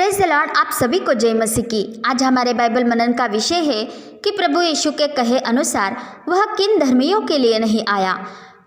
Praise the Lord. आप सभी को जय मसीह की। आज हमारे बाइबल मनन का विषय है कि प्रभु यीशु के कहे अनुसार वह किन धर्मियों के लिए नहीं आया।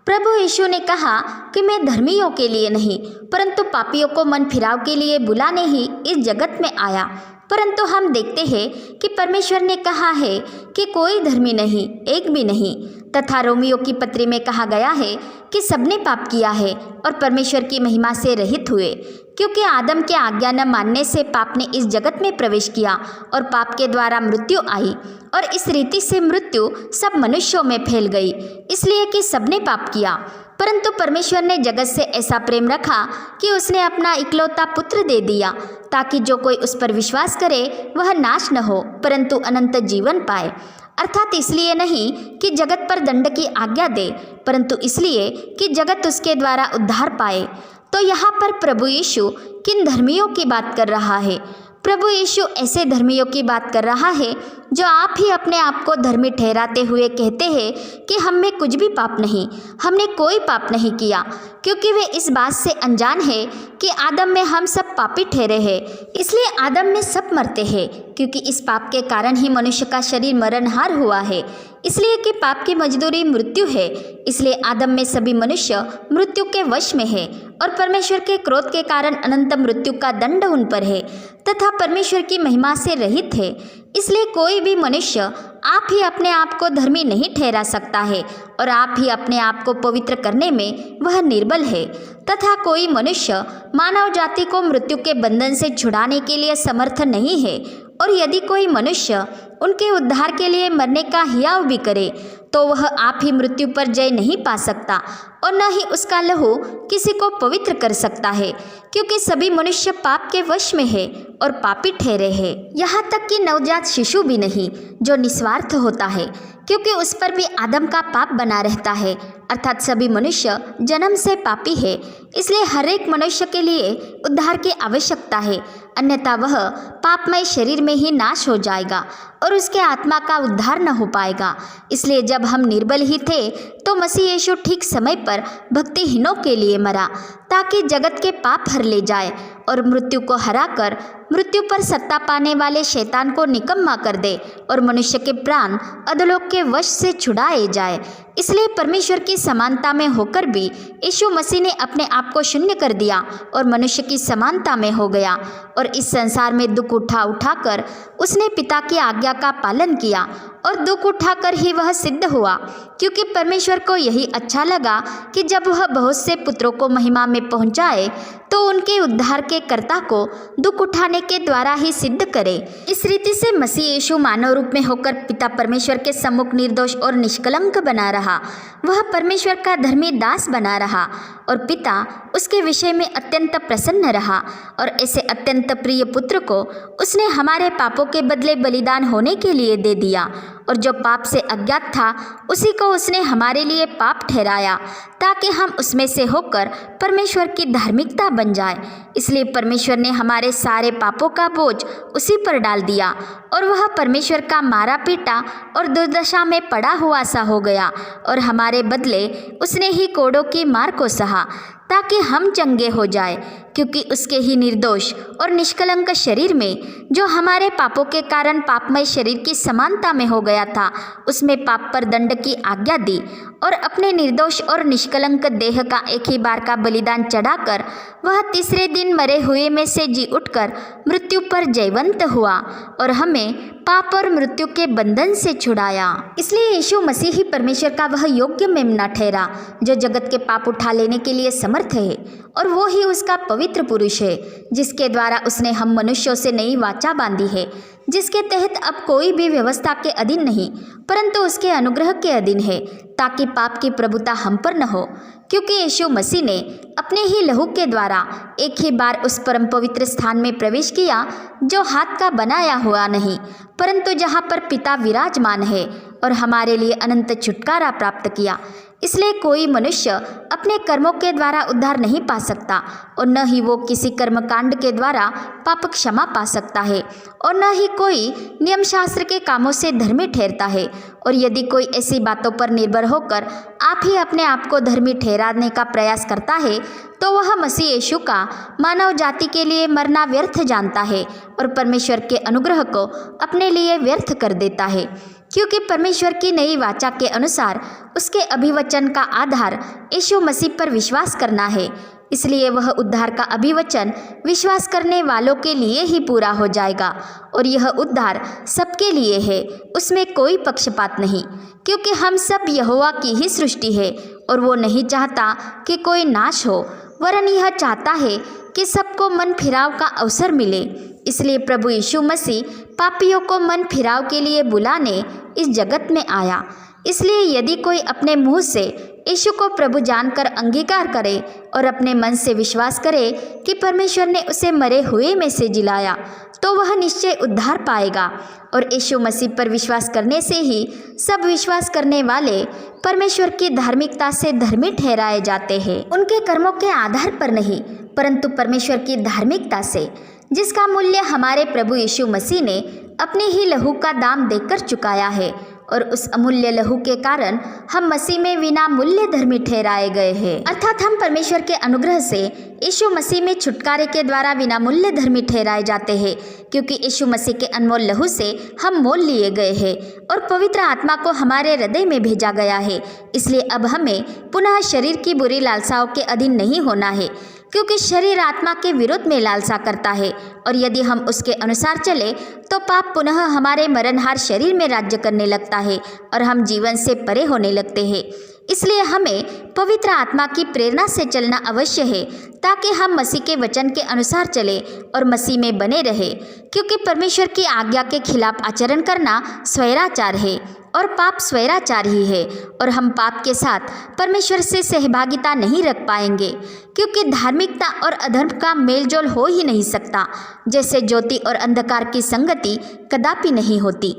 प्रभु यीशु ने कहा कि मैं धर्मियों के लिए नहीं परंतु पापियों को मन फिराव के लिए बुलाने ही इस जगत में आया। परंतु हम देखते हैं कि परमेश्वर ने कहा है कि कोई धर्मी नहीं, एक भी नहीं। तथा रोमियो की पत्री में कहा गया है कि सबने पाप किया है और परमेश्वर की महिमा से रहित हुए, क्योंकि आदम के आज्ञा न मानने से पाप ने इस जगत में प्रवेश किया और पाप के द्वारा मृत्यु आई और इस रीति से मृत्यु सब मनुष्यों में फैल गई, इसलिए कि सबने पाप किया। परंतु परमेश्वर ने जगत से ऐसा प्रेम रखा कि उसने अपना इकलौता पुत्र दे दिया, ताकि जो कोई उस पर विश्वास करे वह नाश न हो परंतु अनंत जीवन पाए। अर्थात इसलिए नहीं कि जगत पर दंड की आज्ञा दे, परंतु इसलिए कि जगत उसके द्वारा उद्धार पाए। तो यहाँ पर प्रभु यीशु किन धर्मियों की बात कर रहा है? प्रभु यीशु ऐसे धर्मियों की बात कर रहा है जो आप ही अपने आप को धर्मी ठहराते हुए कहते हैं कि हम में कुछ भी पाप नहीं, हमने कोई पाप नहीं किया, क्योंकि वे इस बात से अनजान है कि आदम में हम सब पापी ठहरे हैं। इसलिए आदम में सब मरते हैं, क्योंकि इस पाप के कारण ही मनुष्य का शरीर मरणहार हुआ है, इसलिए कि पाप की मजदूरी मृत्यु है। इसलिए आदम में सभी मनुष्य मृत्यु के वश में है और परमेश्वर के क्रोध के कारण अनंत मृत्यु का दंड उन पर है तथा परमेश्वर की महिमा से रहित है। इसलिए कोई भी मनुष्य आप ही अपने आप को धर्मी नहीं ठहरा सकता है और आप ही अपने आप को पवित्र करने में वह निर्बल है। तथा कोई मनुष्य मानव जाति को मृत्यु के बंधन से छुड़ाने के लिए समर्थ नहीं है। और यदि कोई मनुष्य उनके उद्धार के लिए मरने का हियाव भी करे तो वह आप ही मृत्यु पर जय नहीं पा सकता और न ही उसका लहू किसी को पवित्र कर सकता है, क्योंकि सभी मनुष्य पाप के वश में है और पापी ठहरे हैं। यहाँ तक कि नवजात शिशु भी नहीं जो निस्वार्थ होता है, क्योंकि उस पर भी आदम का पाप बना रहता है। अर्थात सभी मनुष्य जन्म से पापी है, इसलिए हर एक मनुष्य के लिए उद्धार की आवश्यकता है, अन्यथा वह पापमय शरीर में ही नाश हो जाएगा और उसके आत्मा का उद्धार न हो पाएगा। इसलिए जब हम निर्बल ही थे तो मसीह यीशु ठीक समय पर भक्तिहीनों के लिए मरा, ताकि जगत के पाप हर ले जाए और मृत्यु को हराकर मृत्यु पर सत्ता पाने वाले शैतान को निकम्मा कर दे और मनुष्य के प्राण अधोलोक के वश से छुड़ाए जाए। इसलिए परमेश्वर की समानता में होकर भी यीशु मसीह ने अपने आप को शून्य कर दिया और मनुष्य की समानता में हो गया और इस संसार में दुख उठाकर उसने पिता की आज्ञा का पालन किया और दुख उठाकर ही वह सिद्ध हुआ, क्योंकि परमेश्वर को यही अच्छा लगा कि जब वह बहुत से पुत्रों को महिमा में पहुंचाए तो उनके उद्धार के कर्ता को दुख उठाने के द्वारा ही सिद्ध करे। इस रीति से मसीह यीशु मानव रूप में होकर पिता परमेश्वर के सम्मुख निर्दोष और निष्कलंक बना रहा। वह परमेश्वर का धर्मी दास बना रहा और पिता उसके विषय में अत्यंत प्रसन्न रहा और ऐसे अत्यंत प्रिय पुत्र को उसने हमारे पापों के बदले बलिदान होने के लिए दे दिया। और जो पाप से अज्ञात था उसी को उसने हमारे लिए पाप ठहराया, ताकि हम उसमें से होकर परमेश्वर की धार्मिकता बन जाए। इसलिए परमेश्वर ने हमारे सारे पापों का बोझ उसी पर डाल दिया और वह परमेश्वर का मारा पीटा और दुर्दशा में पड़ा हुआ सा हो गया और हमारे बदले उसने ही कोड़ों की मार को सहा, ताकि हम चंगे हो जाए, क्योंकि उसके ही निर्दोष और निष्कलंक शरीर में जो हमारे पापों के कारण पापमय शरीर की समानता में हो गया था उसमें पाप पर दंड की आज्ञा दी और अपने निर्दोष और निष्कलंक देह का एक ही बार का बलिदान चढ़ाकर वह तीसरे दिन मरे हुए में से जी उठकर मृत्यु पर जयवंत हुआ और हमें पाप और मृत्यु के बंधन से छुड़ाया। इसलिए यीशु मसीह ही परमेश्वर का वह योग्य मेमना ठहरा जो जगत के पाप उठा लेने के लिए समर्थ है, और वो ही उसका पवित्र पुरुष है जिसके द्वारा उसने हम मनुष्यों से नई वाचा बांधी है, जिसके तहत अब कोई भी व्यवस्था के अधीन नहीं परंतु उसके अनुग्रह के अधीन है, ताकि पाप की प्रभुता हम पर न हो। क्योंकि यीशु मसीह ने अपने ही लहू के द्वारा एक ही बार उस परम पवित्र स्थान में प्रवेश किया जो हाथ का बनाया हुआ नहीं परंतु जहाँ पर पिता विराजमान है, और हमारे लिए अनंत छुटकारा प्राप्त किया। इसलिए कोई मनुष्य अपने कर्मों के द्वारा उद्धार नहीं पा सकता और न ही वो किसी कर्मकांड के द्वारा पाप क्षमा पा सकता है और न ही कोई नियम शास्त्र के कामों से धर्मी ठहरता है। और यदि कोई ऐसी बातों पर निर्भर होकर आप ही अपने आप को धर्मी ठहराने का प्रयास करता है तो वह मसीह यीशु का मानव जाति के लिए मरना व्यर्थ जानता है और परमेश्वर के अनुग्रह को अपने लिए व्यर्थ कर देता है, क्योंकि परमेश्वर की नई वाचा के अनुसार उसके अभिवचन का आधार यीशु मसीह पर विश्वास करना है। इसलिए वह उद्धार का अभिवचन विश्वास करने वालों के लिए ही पूरा हो जाएगा और यह उद्धार सबके लिए है, उसमें कोई पक्षपात नहीं, क्योंकि हम सब यहोवा की ही सृष्टि है और वो नहीं चाहता कि कोई नाश हो, वरन यह चाहता है कि सबको मन फिराव का अवसर मिले। इसलिए प्रभु यीशु मसीह पापियों को मन फिराव के लिए बुलाने इस जगत में आया। इसलिए यदि कोई अपने मुंह से यीशु को प्रभु जानकर अंगीकार करे और अपने मन से विश्वास करे कि परमेश्वर ने उसे मरे हुए में से जिलाया तो वह निश्चय उद्धार पाएगा। और यीशु मसीह पर विश्वास करने से ही सब विश्वास करने वाले परमेश्वर की धार्मिकता से धर्मी ठहराए जाते हैं, उनके कर्मों के आधार पर नहीं परंतु परमेश्वर की धार्मिकता से, जिसका मूल्य हमारे प्रभु यीशु मसीह ने अपने ही लहू का दाम देकर चुकाया है। और उस अमूल्य लहू के कारण हम मसीह में बिना मूल्य धर्मी ठहराए गए हैं, अर्थात हम परमेश्वर के अनुग्रह से यीशु मसीह में छुटकारे के द्वारा बिना मूल्य धर्मी ठहराए जाते हैं, क्योंकि यीशु मसीह के अनमोल लहू से हम मोल लिए गए हैं और पवित्र आत्मा को हमारे हृदय में भेजा गया है। इसलिए अब हमें पुनः शरीर की बुरी लालसाओं के अधीन नहीं होना है, क्योंकि शरीर आत्मा के विरुद्ध में लालसा करता है और यदि हम उसके अनुसार चले तो पाप पुनः हमारे मरणहार शरीर में राज्य करने लगता है और हम जीवन से परे होने लगते हैं। इसलिए हमें पवित्र आत्मा की प्रेरणा से चलना अवश्य है ताकि हम मसीह के वचन के अनुसार चले और मसीह में बने रहे, क्योंकि परमेश्वर की आज्ञा के खिलाफ आचरण करना स्वैराचार है और पाप स्वैराचार ही है और हम पाप के साथ परमेश्वर से सहभागिता नहीं रख पाएंगे, क्योंकि धार्मिकता और अधर्म का मेलजोल हो ही नहीं सकता। जैसे ज्योति और अंधकार की संगति कदापि नहीं होती।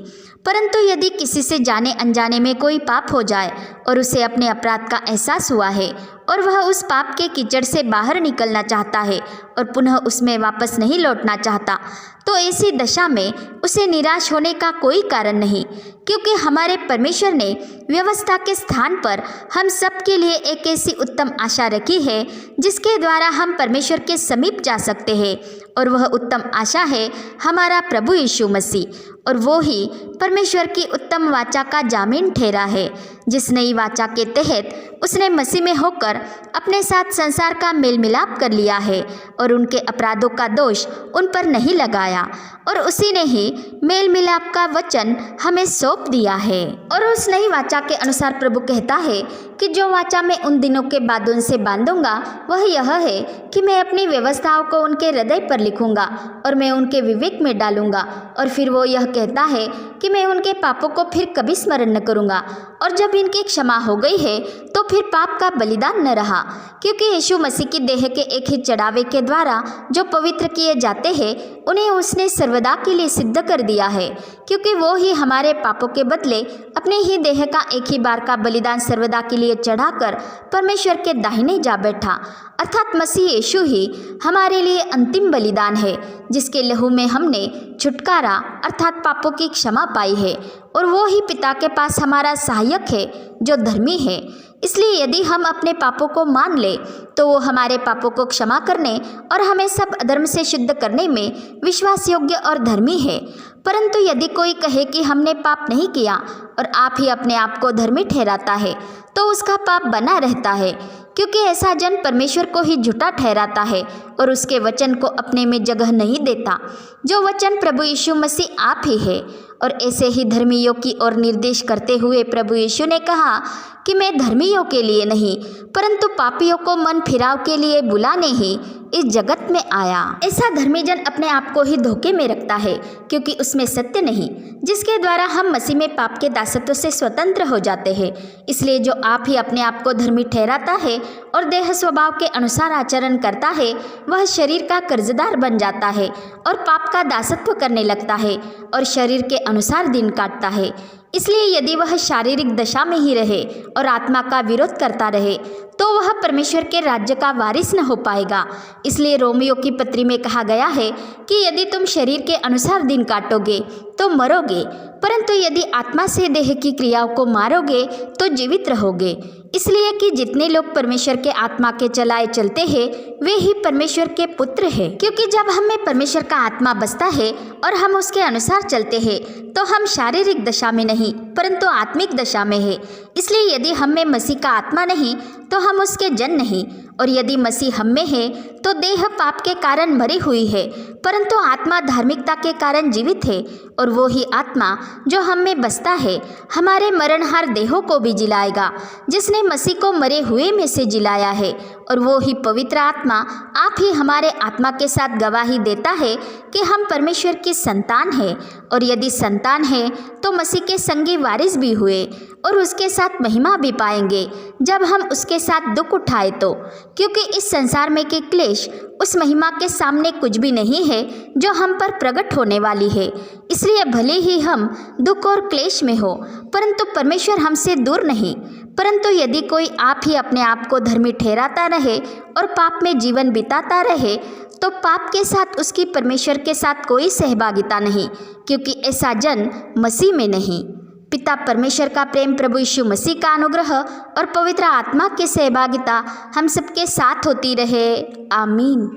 परंतु यदि किसी से जाने अनजाने में कोई पाप हो जाए और उसे अपने अपराध का एहसास हुआ है और वह उस पाप के कीचड़ से बाहर निकलना चाहता है और पुनः उसमें वापस नहीं लौटना चाहता, तो ऐसी दशा में उसे निराश होने का कोई कारण नहीं, क्योंकि हमारे परमेश्वर ने व्यवस्था के स्थान पर हम सब के लिए एक ऐसी उत्तम आशा रखी है जिसके द्वारा हम परमेश्वर के समीप जा सकते हैं। और वह उत्तम आशा है हमारा प्रभु यीशु मसीह, और वो ही परमेश्वर की उत्तम वाचा का जामीन ठहरा है, जिस नई वाचा के तहत उसने मसीह में होकर अपने साथ संसार का मेल मिलाप कर लिया है और उनके अपराधों का दोष उन पर नहीं लगाया, और उसी ने ही मेल मिलाप का वचन हमें सौंप दिया है। और उस नई वाचा के अनुसार प्रभु कहता है कि जो वाचा मैं उन दिनों के बाद उनसे बांधूंगा वह यह है कि मैं अपनी व्यवस्थाओं को उनके हृदय पर लिखूंगा और मैं उनके विवेक में डालूंगा। और फिर वो यह कहता है कि मैं उनके पापों को फिर कभी स्मरण न करूंगा, और जब इनकी क्षमा हो गई है तो फिर पाप का बलिदान न रहा, क्योंकि यीशु मसीह की देह के एक ही चढ़ावे के द्वारा जो पवित्र किए जाते हैं उन्हें उसने सर्वदा के लिए सिद्ध कर दिया है, क्योंकि वो ही हमारे पापों के बदले अपने ही देह का एक ही बार का बलिदान सर्वदा के लिए चढ़ाकर परमेश्वर के दाहिने जा बैठा। अर्थात मसीह यीशु ही हमारे लिए अंतिम बलिदान है, जिसके लहू में हमने छुटकारा अर्थात पापों की क्षमा पाई है, और वो ही पिता के पास हमारा सहायक है जो धर्मी है। इसलिए यदि हम अपने पापों को मान ले तो वो हमारे पापों को क्षमा करने और हमें सब अधर्म से शुद्ध करने में विश्वास योग्य और धर्मी है। परंतु यदि कोई कहे कि हमने पाप नहीं किया और आप ही अपने आप को धर्मी ठहराता है तो उसका पाप बना रहता है, क्योंकि ऐसा जन परमेश्वर को ही झूठा ठहराता है और उसके वचन को अपने में जगह नहीं देता, जो वचन प्रभु यीशु मसीह आप ही है। और ऐसे ही धर्मियों की ओर निर्देश करते हुए प्रभु यीशु ने कहा कि मैं धर्मियों के लिए नहीं परंतु पापियों को मन फिराव के लिए बुलाने ही इस जगत में आया। ऐसा धर्मी जन अपने आप को ही धोखे में रखता है, क्योंकि उसमें सत्य नहीं, जिसके द्वारा हम मसीह में पाप के दासत्व से स्वतंत्र हो जाते हैं। इसलिए जो आप ही अपने आप को धर्मी ठहराता है और देह स्वभाव के अनुसार आचरण करता है वह शरीर का कर्जदार बन जाता है और पाप का दासत्व करने लगता है और शरीर के अनुसार दिन काटता है। इसलिए यदि वह शारीरिक दशा में ही रहे और आत्मा का विरोध करता रहे तो वह परमेश्वर के राज्य का वारिस न हो पाएगा। इसलिए रोमियो की पत्री में कहा गया है कि यदि तुम शरीर के अनुसार दिन काटोगे तो मरोगे, परंतु यदि आत्मा से देह की क्रियाओं को मारोगे तो जीवित रहोगे। इसलिए कि जितने लोग परमेश्वर के आत्मा के चलाए चलते हैं वे ही परमेश्वर के पुत्र हैं। क्योंकि जब हम में परमेश्वर का आत्मा बसता है और हम उसके अनुसार चलते हैं तो हम शारीरिक दशा में नहीं परंतु आत्मिक दशा में है। इसलिए यदि हम में मसीह का आत्मा नहीं तो हम उसके जन नहीं, और यदि मसीह हम में है तो देह पाप के कारण मरी हुई है परंतु आत्मा धार्मिकता के कारण जीवित है। और वो ही आत्मा जो हम में बसता है हमारे मरणहार देहों को भी जिलाएगा, जिसने मसीह को मरे हुए में से जिलाया है। और वो ही पवित्र आत्मा आप ही हमारे आत्मा के साथ गवाही देता है कि हम परमेश्वर की संतान हैं, और यदि संतान है तो मसीह के संगी वारिस भी हुए और उसके साथ महिमा भी पाएंगे जब हम उसके साथ दुख उठाए तो। क्योंकि इस संसार में के क्लेश उस महिमा के सामने कुछ भी नहीं है जो हम पर प्रकट होने वाली है। इसलिए भले ही हम दुख और क्लेश में हो परंतु परमेश्वर हमसे दूर नहीं। परंतु यदि कोई आप ही अपने आप को धर्मी ठहराता रहे और पाप में जीवन बिताता रहे तो पाप के साथ उसकी परमेश्वर के साथ कोई सहभागिता नहीं, क्योंकि ऐसा जन मसीह में नहीं। पिता परमेश्वर का प्रेम, प्रभु यीशु मसीह का अनुग्रह और पवित्र आत्मा की सहभागिता हम सबके साथ होती रहे। आमीन।